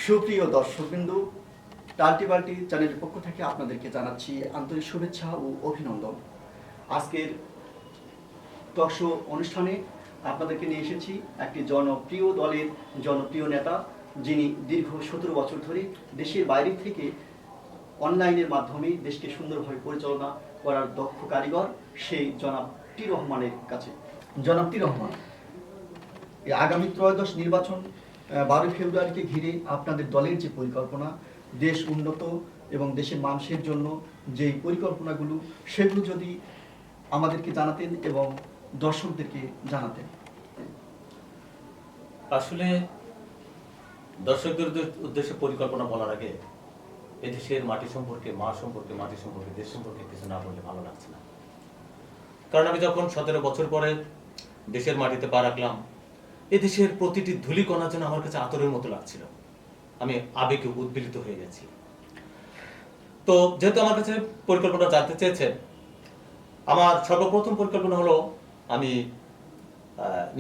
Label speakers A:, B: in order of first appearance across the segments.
A: সুপ্রিয় দর্শকবৃন্দ, টাল্টি বাল্টি চ্যানেলের পক্ষ থেকে আপনাদেরকে জানাচ্ছি আন্তরিক শুভেচ্ছা ও অভিনন্দন। আজকের টক শো অনুষ্ঠানে আপনাদেরকে নিয়ে এসেছি একটি জনপ্রিয় দলের জনপ্রিয় নেতা, যিনি দীর্ঘ 17 বছর ধরে দেশের বাইরে থেকে অনলাইনের মাধ্যমে দেশকে সুন্দরভাবে পরিচালনা করার দক্ষ কারিগর, সেই জনাব টি রহমানের কাছে। জনাব টি রহমান, এই আগামী ত্রয়োদশ নির্বাচন 12 ফেব্রুয়ারিকে ঘিরে আপনাদের দলের যে পরিকল্পনা, দেশ উন্নত এবং দেশের মানুষের জন্য যে পরিকল্পনাগুলো, সেগুলো যদি আমাদেরকে জানাতেন এবং দর্শকদেরকে জানাতেন।
B: আসলে দর্শকদের উদ্দেশ্যে পরিকল্পনা বলার আগে এদেশের মাটি সম্পর্কে, মা সম্পর্কে, মাটি সম্পর্কে, দেশ সম্পর্কে কিছু না বললে ভালো লাগছে না। কারণ আমি যখন 17 বছর পরে দেশের মাটিতে পা রাখলাম, এদেশের প্রতিটি ধূলিকণা যেন আমার কাছে আতরের মতো লাগছিল। আমি আবেগে উদ্বেলিত হয়ে গেছি। তো যেহেতু আমার কাছে পরিকল্পনা জানতে চেয়েছেন, আমার সর্বপ্রথম পরিকল্পনা হলো আমি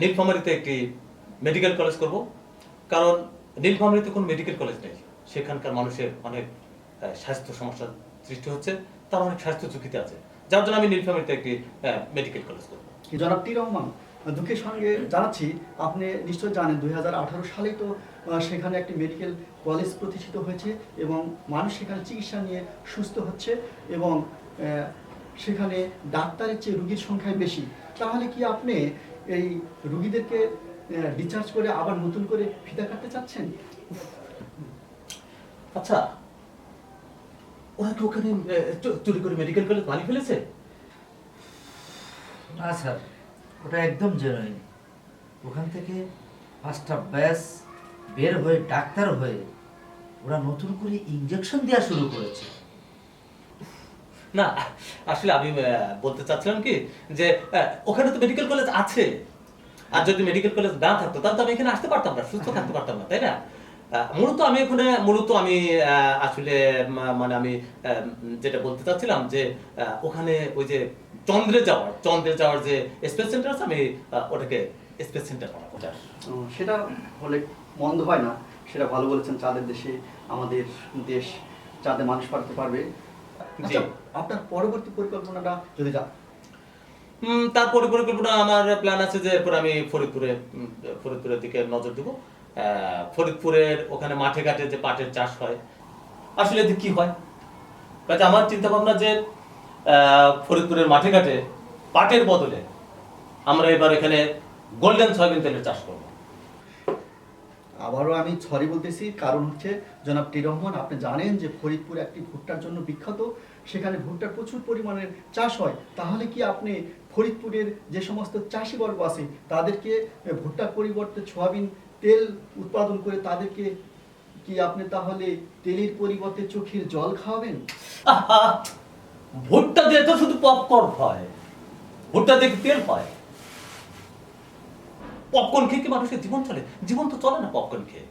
B: নীলফামারীতে একটি মেডিকেল কলেজ করব। কারণ নীলফামারীতে কোনো মেডিকেল কলেজ নেই, সেখানকার মানুষের অনেক স্বাস্থ্য সমস্যার সৃষ্টি হচ্ছে, তার অনেক স্বাস্থ্য ঝুঁকিতে আছে, যার জন্য আমি নীলফামারীতে একটি মেডিকেল কলেজ করব।
A: জনাব টি রহমান, দুঃখের সঙ্গে জানাচ্ছি, আপনি নিশ্চয় জানেন 2018 সালেই তো সেখানে একটি মেডিকেল কলেজ প্রতিষ্ঠিত হয়েছে এবং মানুষ সেখানে চিকিৎসা নিয়ে সুস্থ হচ্ছে এবং সেখানে ডাক্তারের চেয়ে রুগীর সংখ্যায় বেশি। তাহলে কি আপনি এই রুগীদেরকে ডিসচার্জ করে আবার নতুন করে ফিতা কাটতে চাচ্ছেন?
B: আচ্ছা, ওরা কি ওখানে চুরি করে মেডিকেল কলেজ বানিয়ে ফেলেছে?
C: না স্যার, ওটা একদম জেনুইন। ওখান থেকে 5টা ব্যাচ বের হয়ে ডাক্তার হয়ে ওরা নতুন করে ইনজেকশন দেওয়া শুরু করেছে।
B: না, আসলে আমি বলতে চাচ্ছিলাম কি যে ওখানে তো মেডিকেল কলেজ আছে, আর যদি মেডিকেল কলেজ না থাকতো তাহলে তো আমি এখানে আসতে পারতাম না, সুস্থ থাকতে পারতাম না, তাই না? মূলত আমি আসলে মানে আমি যেটা বলতে চাচ্ছিলাম যে ওখানে ওই যে চন্দ্রে যাওয়ার যে স্পেস সেন্টার আছে, আমি ওটাকে স্পেস সেন্টার বানাবো।
A: সেটা হলে মন্দ হয় না, সেটা ভালো বলেছেন। চাঁদের দেশে আমাদের দেশ, চাঁদে মানুষ পাঠাতে পারবে। আচ্ছা, আপনার পরবর্তী পরিকল্পনাটা যদি
B: তারপরে পরিকল্পনা আমার প্ল্যান আছে যে এরপর আমি ফরিদপুরের দিকে নজর দেবো। ফরিদপুরের ওখানে মাঠে ঘাটে যে পাটের চাষ হয়, আসলে কি হয়, কাজে আমার চিন্তা ভাবনা যে ফরিদপুরের মাঠে ঘাটে পাটের বদলে আমরা এবার এখানে গোল্ডেন সয়াবিন তেলের চাষ করব।
A: আবারও আমি সরি বলতেছি, কারণ হচ্ছে জনাব টি রহমান, আপনি জানেন যে ফরিদপুর একটি ভুট্টার জন্য বিখ্যাত, সেখানে ভুট্টার প্রচুর পরিমাণের চাষ হয়। তাহলে কি আপনি ফরিদপুরের যে সমস্ত চাষিবর্গ আছে তাদেরকে ভুট্টার পরিবর্তে সয়াবিন তেল উৎপাদন করে তাদেরকে কি আপনি তাহলে তেলের পরিবর্তে চোখের জল খাওয়াবেন?
B: ভুট্টা দিয়ে তো শুধু পপকর্ন হয়, ভুট্টা দিয়ে তেল হয়? পপকর্ন খেয়ে কি মানুষের জীবন চলে? জীবন তো চলে না পপকর্ন খেয়ে।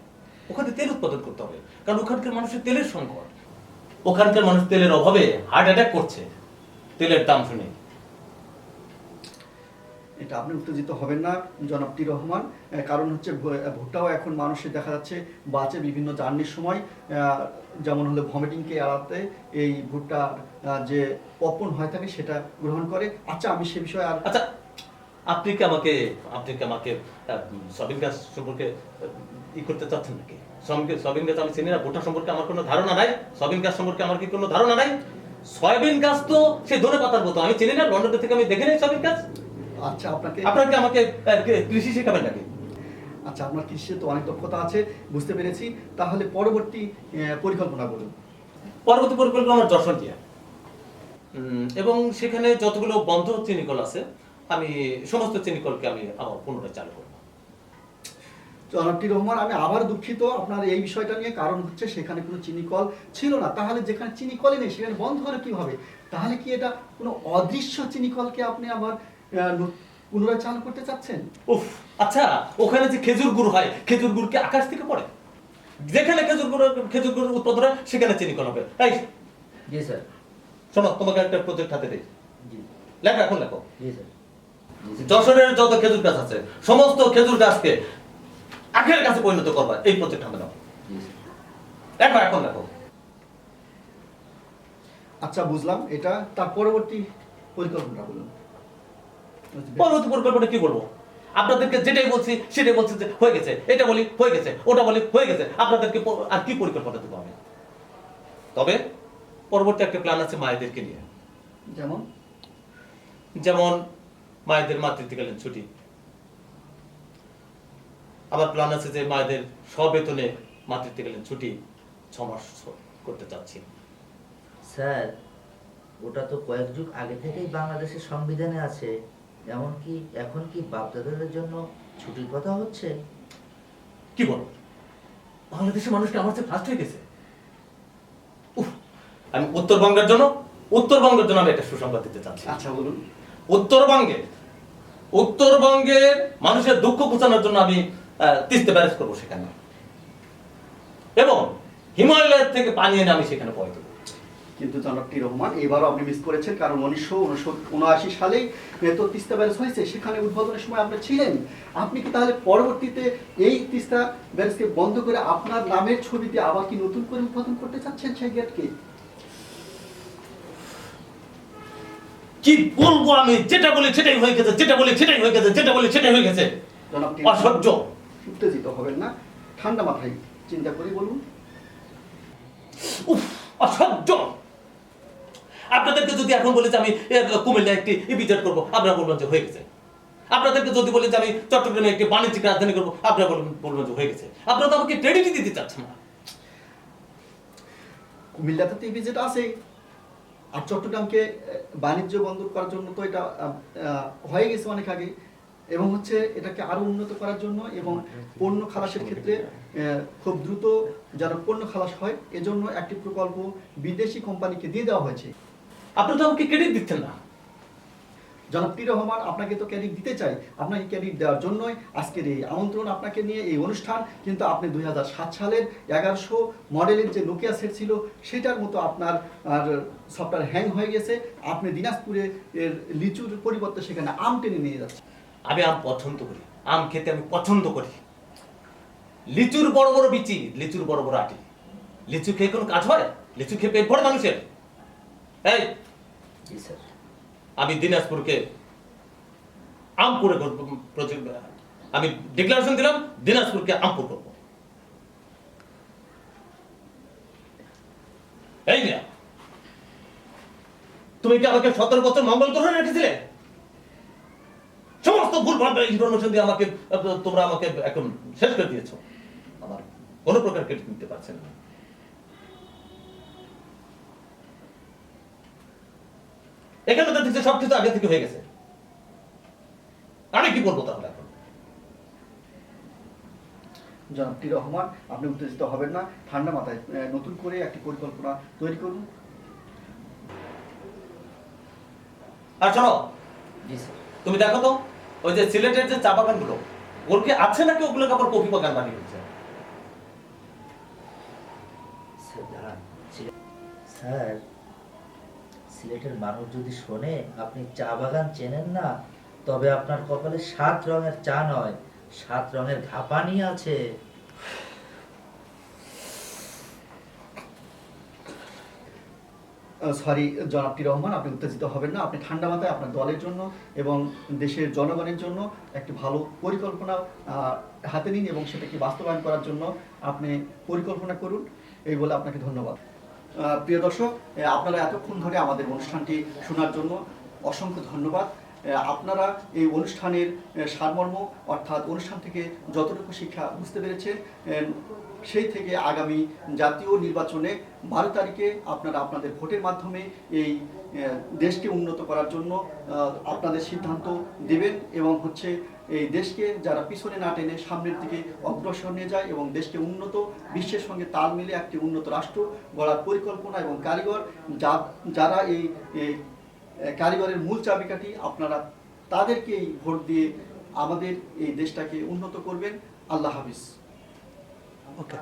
B: ওখানে তেল উৎপাদন করতে হবে, কারণ ওখানকার মানুষের তেলের সংকট। ওখানকার মানুষ তেলের অভাবে হার্ট অ্যাটাক করছে তেলের দাম শুনে।
A: এটা আপনি উত্তেজিত হবেন না জনাব টি রহমান, কারণ হচ্ছে ভুট্টাও এখন মানুষের দেখা যাচ্ছে বাঁচে বিভিন্ন জার্নির সময়, যেমন হলো ভমিটিংকে এড়াতে এই ভুট্টা যে পপকর্ন হয়ে থাকে সেটা গ্রহণ করে। আচ্ছা, আমি সে বিষয়ে আর
B: আচ্ছা, আপনি কি আমাকে সয়াবিন গাছ সম্পর্কে করতে চাচ্ছেন নাকি? সয়াবিন গাছ আমি চিনি না, ভুট্টা সম্পর্কে আমার কোনো ধারণা নাই, সয়াবিন গাছ সম্পর্কে আমার কি কোনো ধারণা নাই? সয়াবিন গাছ তো সেই ধনে পাতার মতো, আমি চিনি না, লন্ডন থেকে আমি দেখে নেই সয়াবিন গাছ।
A: আচ্ছা, আপনাকে
B: আমাকে কৃষি শেখাবেন নাকি?
A: আচ্ছা, আপনার কৃষিতে তো অনেক দক্ষতা আছে, বুঝতে পেরেছি। তাহলে পরবর্তী পরিকল্পনা বলুন।
B: পরবর্তী পরিকল্পনা আমার যশোর দিয়ে, এবং সেখানে যতগুলো বন্ধ চিনিকল আছে আমি সমস্ত চিনিকলকে আমি আবার পুনরায় চালু করবো।
A: জনাব টি রহমান, আমি আবার দুঃখিত আপনার এই বিষয়টা নিয়ে, কারণ হচ্ছে সেখানে কোনো চিনিকল ছিল না। তাহলে যেখানে চিনিকলই নেই সেখানে বন্ধ হলে কিভাবে? তাহলে কি এটা কোনো অদৃশ্য চিনিকলকে আপনি আবার পুনরায় চালু করতে চাচ্ছেন?
B: উফ, আচ্ছা, ওখানে যে খেজুর গুড় হয়, খেজুর গুড় কি আকাশ থেকে পড়ে? যেখানে খেজুর গুড় উৎপাদন হয় সেখানে চিনিকল হবে, তাই?
C: জি স্যার।
B: শোনো, তোমাকে একটা প্রজেক্ট হাতে দিই, লেখো, এখন লেখো।
C: জি স্যার।
B: যশোরের যত খেজুর গাছ আছে সমস্ত খেজুর গাছকে আখের গাছে পরিণত করবা, এই প্রজেক্ট আমরা নাও। দেখো এখন দেখো।
A: আচ্ছা বুঝলাম, এটা তার পরবর্তী পরিকল্পনা বলুন।
B: পরবর্তী পরিকল্পনা কি করবো? আপনাদেরকে যেটাই বলছি সেটাই বলছি যে হয়ে গেছে, এটা বলি হয়ে গেছে, ওটা বলি হয়ে গেছে। আপনাদেরকে আর কি পরিকল্পনা দেবো আমি? তবে পরবর্তী একটা প্ল্যান আছে মায়েদেরকে নিয়ে।
A: যেমন
B: যেমন মায়েদের মাতৃত্বকালীন ছুটি। আবার প্ল্যান আছে যে মায়েদের সবেতনে মাতৃত্বকালীন ছুটি 6 মাস করতে চাচ্ছি।
C: স্যার, ওটা তো কয়েক যুগ আগে থেকেই বাংলাদেশের সংবিধানে আছে। এমনকি এখন কি বাপদাদাদের জন্য ছুটির কথা হচ্ছে?
B: কি বলো, বাংলাদেশের মানুষকে আমার চেয়ে ফার্স্ট হয়ে গেছে। উফ, আমি উত্তরবঙ্গের জন্য আমি একটা সুসংবাদ দিতে চাচ্ছি।
A: আচ্ছা বলুন।
B: উত্তরবঙ্গের মানুষের দুঃখ ঘোচানোর জন্য আমি তিস্তা ব্যারেজ করবো সেখানে, এবং হিমালয়ের থেকে পানি এনে আমি সেখানে পয় দেবো।
A: কিন্তু জনাব টি রহমান, এবারও আপনি মিস করেছেন, কারণ 1979 সালেই তো তিস্তা ব্যারেজ হয়েছে, সেখানে উদ্বোধনের সময় আপনি ছিলেন। আপনি কি তাহলে পরবর্তীতে এই তিস্তা ব্যারেজকে বন্ধ করে আপনার নামের ছবিতে আবার কি নতুন করে উদ্বোধন করতে চাচ্ছেন সেই গেটকে?
B: কি বলবো আমি? যেটা বলি সেটাই হয়ে গেছে, যেটা বলি সেটাই হয়ে গেছে, যেটা বলি সেটাই হয়ে গেছে।
A: জনাব টি
B: অসহ্য।
A: উত্তেজিত হবেন না, ঠান্ডা মাথায় চিন্তা করে বলুন।
B: উফ, অসহ্য। আপনাদেরকে যদি এখন বলি যে আমি কুমিল্লা একটি ইপিজেড করবো, আপনারা বলবেন যে হয়ে গেছে। আপনাদেরকে যদি বলি যে আমি চট্টগ্রামে একটি বাণিজ্যিক রাজধানী করবো, আপনারা বলবেন যে হয়ে গেছে। আপনারা তো আমাকে ক্রেডিটই দিতে চাচ্ছেন না।
A: কুমিল্লাতে তো ইপিজেড আছে, আর চট্টগ্রামকে বাণিজ্য বন্দর করার জন্য তো এটা হয়ে গেছে অনেক আগে, এবং হচ্ছে এটাকে আরো উন্নত করার জন্য এবং পণ্য খালাসের ক্ষেত্রে খুব দ্রুত যেন পণ্য খালাস হয়, এজন্য একটি প্রকল্প বিদেশি কোম্পানিকে দিয়ে দেওয়া হয়েছে।
B: আপনারা তো আমাকে ক্রেডিট দিচ্ছেন না।
A: জনাব টি রহমান, আপনাকে তো ক্রেডিট দিতে চাই। আপনাকে ক্রেডিট দেওয়ার জন্যই আজকের এই আমন্ত্রণ, আপনাকে নিয়ে এই অনুষ্ঠান। কিন্তু আপনি 2007 সালের 1100 মডেলের যে নোকিয়া সেট ছিল, সেটার মতো আপনার সফটওয়্যার হ্যাং হয়ে গেছে। আপনি দিনাজপুরে এর লিচুর পরিবর্তে সেখানে আম টেনে নিয়ে যাচ্ছেন।
B: আমি আম পছন্দ করি, আম খেতে আমি পছন্দ করি। লিচুর বড় বড় বিচি, লিচুর বড় বড় আটি। লিচু খেয়ে কোনো কাজ হয়? লিচু খেয়ে পেট ভরে মানুষের? এই,
C: জি স্যার।
B: আমি দিনাজপুরকে আমপুরে আমি ডিক্লারেশন দিলাম, দিনাজপুরকে আমপুর করব। এই না, তুমি কি আমাকে 17 বছর মঙ্গল গ্রহে রেখেছিলে? সমস্ত ভুলভাল ইনফরমেশন দিয়ে তোমরা আমাকে এখন শেষ করে দিয়েছো। আমার কোনো প্রকার ক্রেডিট নিতে পারছেন না। এখানে তো দেখছি সবকিছু আগে থেকে হয়ে গেছে। আমি কি করবো তাহলে এখন?
A: জনাব টি রহমান, আপনি উত্তেজিত হবেন না, ঠান্ডা মাথায় নতুন করে একটি পরিকল্পনা তৈরি করুন।
B: আর শোনো,
C: জি স্যার।
B: তুমি দেখো তো ওই যে সিলেটের যে চা বাগানগুলো, ওর কি আছে নাকি ওগুলোকে আবার কফি বাগান বানিয়ে দিচ্ছে?
C: স্যার দাঁড়ান। স্যার, সিলেটের মানুষ যদি শোনে আপনি চা বাগান চেনেন না, তবে আপনার কপালে 7 রঙের চা নয়, 7 রঙের ঘাপানি আছে।
A: সরি জনাব টি রহমান, আপনি উত্তেজিত হবেন না, আপনি ঠান্ডা মাথায় আপনার দলের জন্য এবং দেশের জনগণের জন্য একটি ভালো পরিকল্পনা হাতে নিন এবং সেটাকে বাস্তবায়ন করার জন্য আপনি পরিকল্পনা করুন। এই বলে আপনাকে ধন্যবাদ। প্রিয় দর্শক, আপনারা এতক্ষণ ধরে আমাদের অনুষ্ঠানটি শোনার জন্য অসংখ্য ধন্যবাদ। আপনারা এই অনুষ্ঠানের সারমর্ম অর্থাৎ অনুষ্ঠান থেকে যতটুকু শিক্ষা বুঝতে পেরেছেন, সেই থেকে আগামী জাতীয় নির্বাচনে 12 তারিখে আপনারা আপনাদের ভোটের মাধ্যমে এই দেশকে উন্নত করার জন্য আপনাদের সিদ্ধান্ত দেবেন, এবং হচ্ছে এই দেশকে যারা পিছনে না টেনে সামনের দিকে অগ্রসর নিয়ে যায় এবং দেশকে উন্নত বিশ্বের সঙ্গে তাল মিলে একটি উন্নত রাষ্ট্র গড়ার পরিকল্পনা এবং কারিগর যারা এই কারিগরের মূল চাবিকাঠি, আপনারা তাদেরকেই ভোট দিয়ে আমাদের এই দেশটাকে উন্নত করবেন। আল্লাহ হাফিজ। ওকে।